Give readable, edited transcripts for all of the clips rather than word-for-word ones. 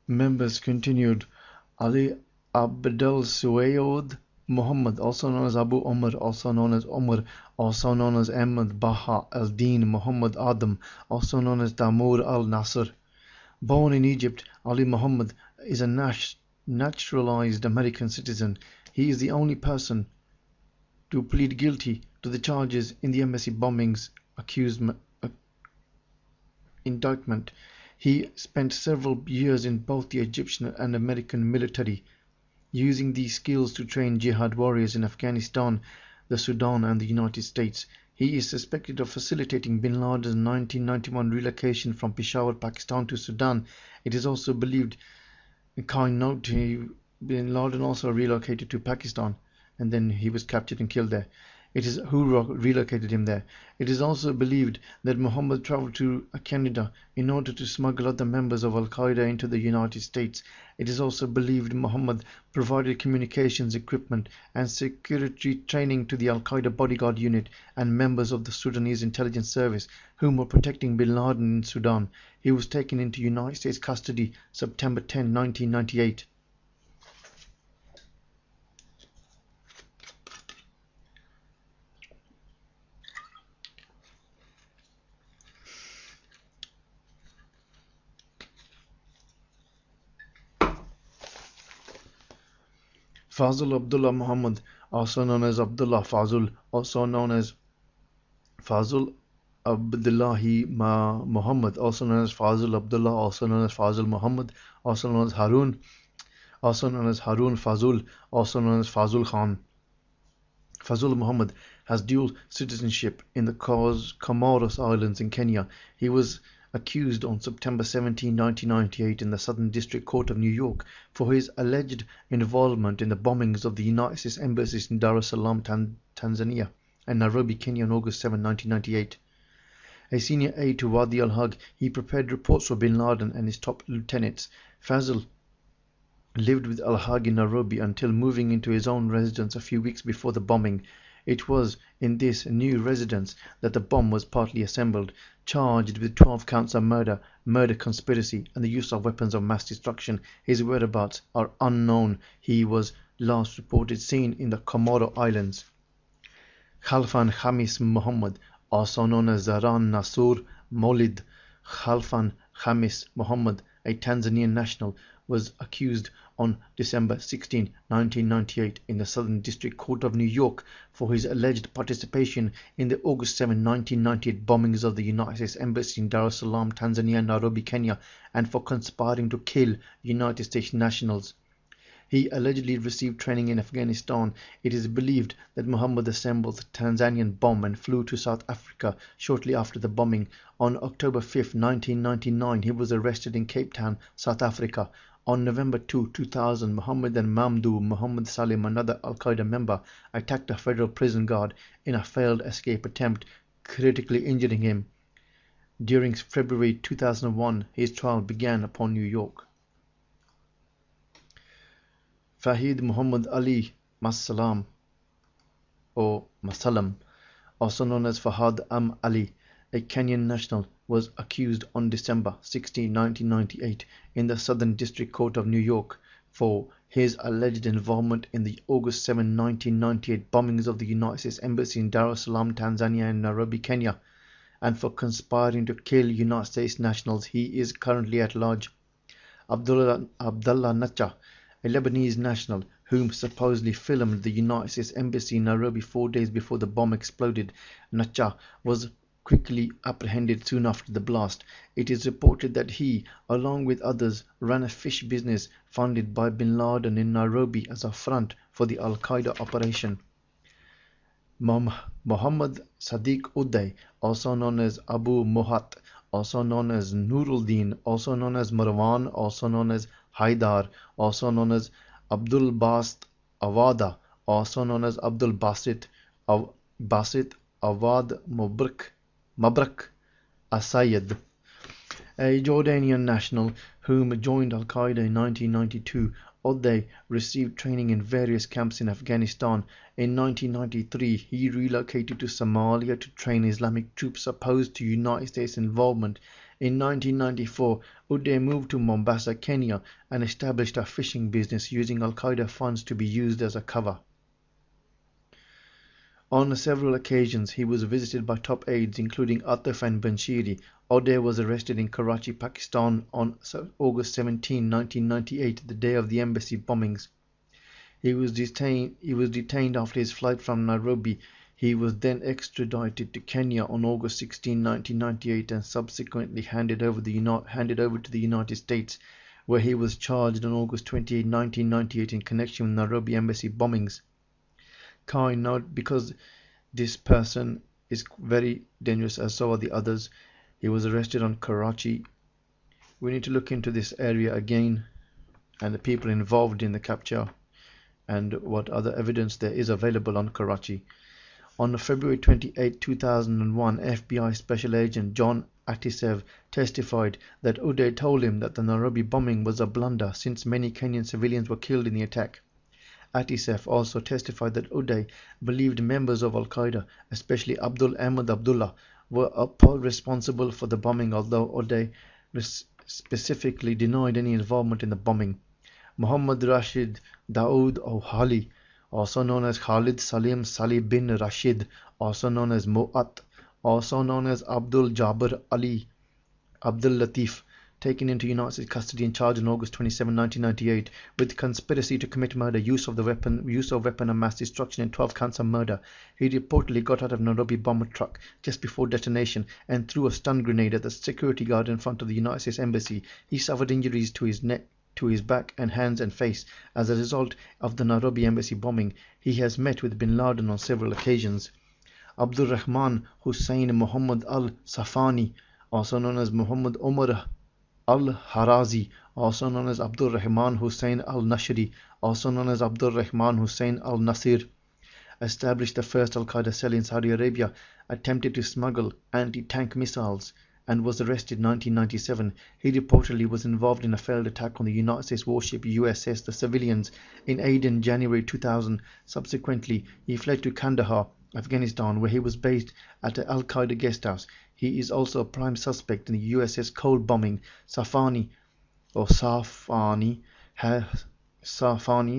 Members continued: Ali Abdel Suwaid Muhammad, also known as Abu Omar, also known as Omar, also known as Ahmad Baha al-Din Muhammad Adam, also known as Tamur al-Nasr. Born in Egypt, Ali Muhammad is a naturalized American citizen. He is the only person to plead guilty to the charges in the embassy bombings indictment. He spent several years in both the Egyptian and American military, using these skills to train jihad warriors in Afghanistan, the Sudan, and the United States. He is suspected of facilitating bin Laden's 1991 relocation from Peshawar, Pakistan to Sudan. It is also believed, a kind note, bin Laden also relocated to Pakistan and then he was captured and killed there. It is who relocated him there. It is also believed that Muhammad traveled to Canada in order to smuggle other members of Al-Qaeda into the United States. It is also believed Muhammad provided communications equipment and security training to the Al-Qaeda bodyguard unit and members of the Sudanese intelligence service whom were protecting bin Laden in Sudan. He was taken into United States custody September 10, 1998. Fazl Abdullah Muhammad, also known as Abdullah Fazl, also known as Fazl Abdullahi Muhammad, also known as Fazl Abdullah, also known as Fazl Muhammad, also known as Harun, also known as Harun Fazul, also known as Fazul Khan. Fazul Muhammad has dual citizenship in the Comoros Islands in Kenya. He was accused on September 17, 1998 in the Southern District Court of New York for his alleged involvement in the bombings of the United States embassies in Dar es Salaam, Tanzania and Nairobi, Kenya on August 7, 1998. A senior aide to Wadi al-Haq, he prepared reports for bin Laden and his top lieutenants. Fazl lived with al-Haq in Nairobi until moving into his own residence a few weeks before the bombing. It was in this new residence that the bomb was partly assembled. Charged with 12 counts of murder, murder conspiracy, and the use of weapons of mass destruction, his whereabouts are unknown. He was last reported seen in the Comoro Islands. Khalfan Khamis Muhammad, also known as Zaran Nasur Maulid Khalfan Khamis Muhammad, a Tanzanian national, was accused on December 16, 1998 in the Southern District Court of New York for his alleged participation in the August 7, 1998 bombings of the United States Embassy in Dar es Salaam, Tanzania and Nairobi, Kenya, and for conspiring to kill United States nationals. He allegedly received training in Afghanistan. It is believed that Muhammad assembled the Tanzanian bomb and flew to South Africa shortly after the bombing. On October 5, 1999, he was arrested in Cape Town, South Africa. On November 2, 2000, Muhammad and Mamdouh Muhammad Salim, another Al-Qaeda member, attacked a federal prison guard in a failed escape attempt, critically injuring him. During February 2001, his trial began upon New York. Fahid Muhammad Ali Masalam or Masalam, also known as Fahad Ali, a Kenyan national, was accused on December 16, 1998 in the Southern District Court of New York for his alleged involvement in the August 7, 1998 bombings of the United States Embassy in Dar es Salaam, Tanzania and Nairobi, Kenya, and for conspiring to kill United States nationals. He is currently at large. Abdullah Nacha, a Lebanese national whom supposedly filmed the United States Embassy in Nairobi 4 days before the bomb exploded. Nacha was quickly apprehended soon after the blast. It is reported that he, along with others, ran a fish business funded by bin Laden in Nairobi as a front for the Al-Qaeda operation. Muhammad Sadiq Uday, also known as Abu Muhat, also known as Nuruddin, also known as Marwan, also known as Haidar, also known as Abdul Bast Awada, also known as Abdul Basit Awad Mabrak Asayed, a Jordanian national whom joined Al-Qaeda in 1992. Uday received training in various camps in Afghanistan. In 1993, he relocated to Somalia to train Islamic troops opposed to United States involvement In 1994, Uday moved to Mombasa, Kenya and established a fishing business using Al-Qaeda funds to be used as a cover. On several occasions, he was visited by top aides including Atif and Banshiri. Uday was arrested in Karachi, Pakistan on August 17, 1998, the day of the embassy bombings. He was detained after his flight from Nairobi. He was then extradited to Kenya on August 16, 1998 and subsequently handed over to the United States, where he was charged on August 28, 1998 in connection with Nairobi embassy bombings. Kind note, because this person is very dangerous, as so are the others. He was arrested on Karachi. We need to look into this area again and the people involved in the capture and what other evidence there is available on Karachi. On February 28, 2001, FBI Special Agent John Atisev testified that Uday told him that the Nairobi bombing was a blunder since many Kenyan civilians were killed in the attack. Atisev also testified that Uday believed members of Al-Qaeda, especially Abdul Ahmed Abdullah, were responsible for the bombing, although Uday specifically denied any involvement in the bombing. Muhammad Rashid Daoud O'Hali, also known as Khalid Salim Salih bin Rashid, also known as Mu'at, also known as Abdul Jabbar Ali Abdul Latif, taken into United States custody and charged on August 27, 1998 with conspiracy to commit murder, use of weapon of mass destruction and 12 counts of murder. He reportedly got out of Nairobi bomber truck just before detonation and threw a stun grenade at the security guard in front of the United States Embassy. He suffered injuries to his neck, to his back and hands and face as a result of the Nairobi embassy bombing. He has met with bin Laden on several occasions. Abdul Rahman Hussain Muhammad al-Safani, also known as Muhammad Umar al-Harazi, also known as Abdul Rahman Hussain al-Nashri, also known as Abdul Rahman Hussain al-Nasir, established the first Al-Qaeda cell in Saudi Arabia, attempted to smuggle anti-tank missiles, and was arrested in 1997. He reportedly was involved in a failed attack on the United States warship USS The Civilians in Aden, January 2000. Subsequently, he fled to Kandahar, Afghanistan, where he was based at an Al-Qaeda guest house. He is also a prime suspect in the USS Cole bombing. Safani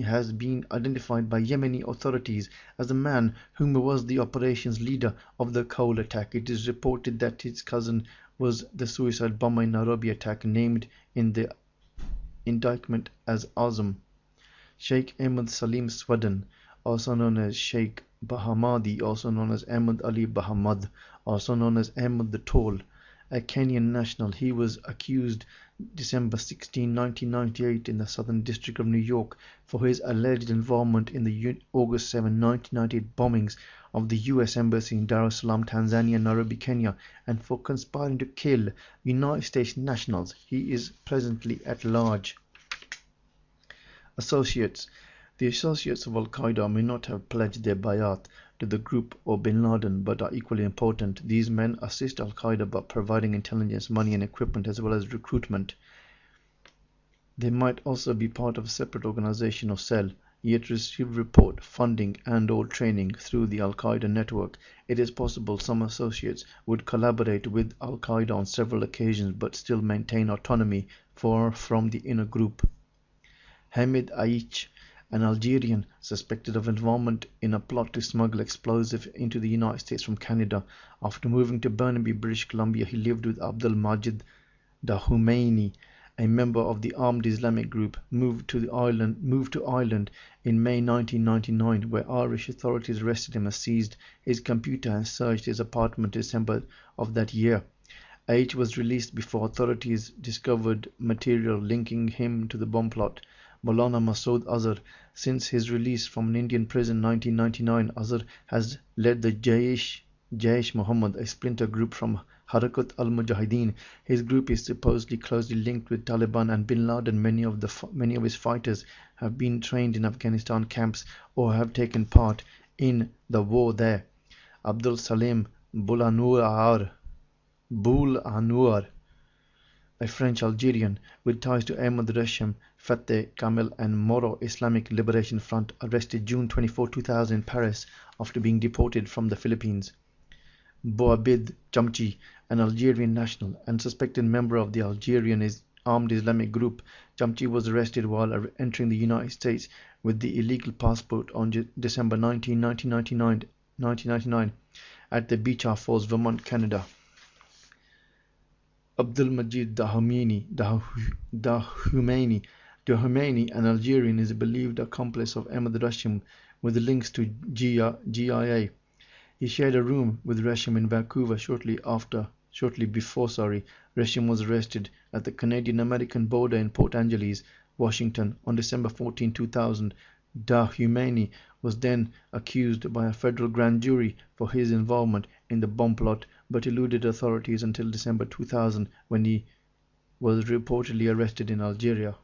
has been identified by Yemeni authorities as the man whom was the operations leader of the Cole attack. It is reported that his cousin was the suicide bomber in Nairobi attack, named in the indictment as Azam. Sheikh Ahmed Salim Swadan, also known as Sheikh Bahamadi, also known as Ahmed Ali Bahamad, also known as Ahmed the Tall, a Kenyan national. He was accused December 16, 1998 in the Southern District of New York for his alleged involvement in the August 7, 1998 bombings of the US Embassy in Dar es Salaam, Tanzania, and Nairobi, Kenya, and for conspiring to kill United States nationals. He is presently at large. Associates. The associates of Al-Qaeda may not have pledged their bayat to the group or bin Laden, but are equally important. These men assist Al-Qaeda by providing intelligence, money and equipment as well as recruitment. They might also be part of a separate organization or cell, yet receive report, funding and or training through the Al-Qaeda network. It is possible some associates would collaborate with Al-Qaeda on several occasions but still maintain autonomy from the inner group. Hamid Aich, an Algerian suspected of involvement in a plot to smuggle explosives into the United States from Canada. After moving to Burnaby, British Columbia, he lived with Abdul Majid Dahumeini, a member of the armed Islamic group, moved to Ireland in May 1999, where Irish authorities arrested him and seized his computer and searched his apartment in December of that year. H was released before authorities discovered material linking him to the bomb plot. Maulana Masood Azhar. Since his release from an Indian prison in 1999, Azhar has led the Jaish Muhammad, a splinter group from Harakat al-Mujahideen. His group is supposedly closely linked with Taliban and bin Laden. Many of his fighters have been trained in Afghanistan camps or have taken part in the war there. Abdul Salim Boulanouar, a French Algerian with ties to Ahmad Rasham, Fateh Kamel and Moro Islamic Liberation Front, arrested June 24, 2000 in Paris after being deported from the Philippines. Bouabid Chamchi, an Algerian national and suspected member of the Algerian armed Islamic group. Chamchi was arrested while entering the United States with the illegal passport on December 19, 1999 at the Beecher Falls, Vermont, Canada. Abdelmajid Dahoumeini, an Algerian, is a believed accomplice of Ahmed Rashim with links to GIA. He shared a room with Rashim in Vancouver shortly before Rashim was arrested at the Canadian-American border in Port Angeles, Washington on December 14, 2000. Dahoumeini was then accused by a federal grand jury for his involvement in the bomb plot, but eluded authorities until December 2000 when he was reportedly arrested in Algeria.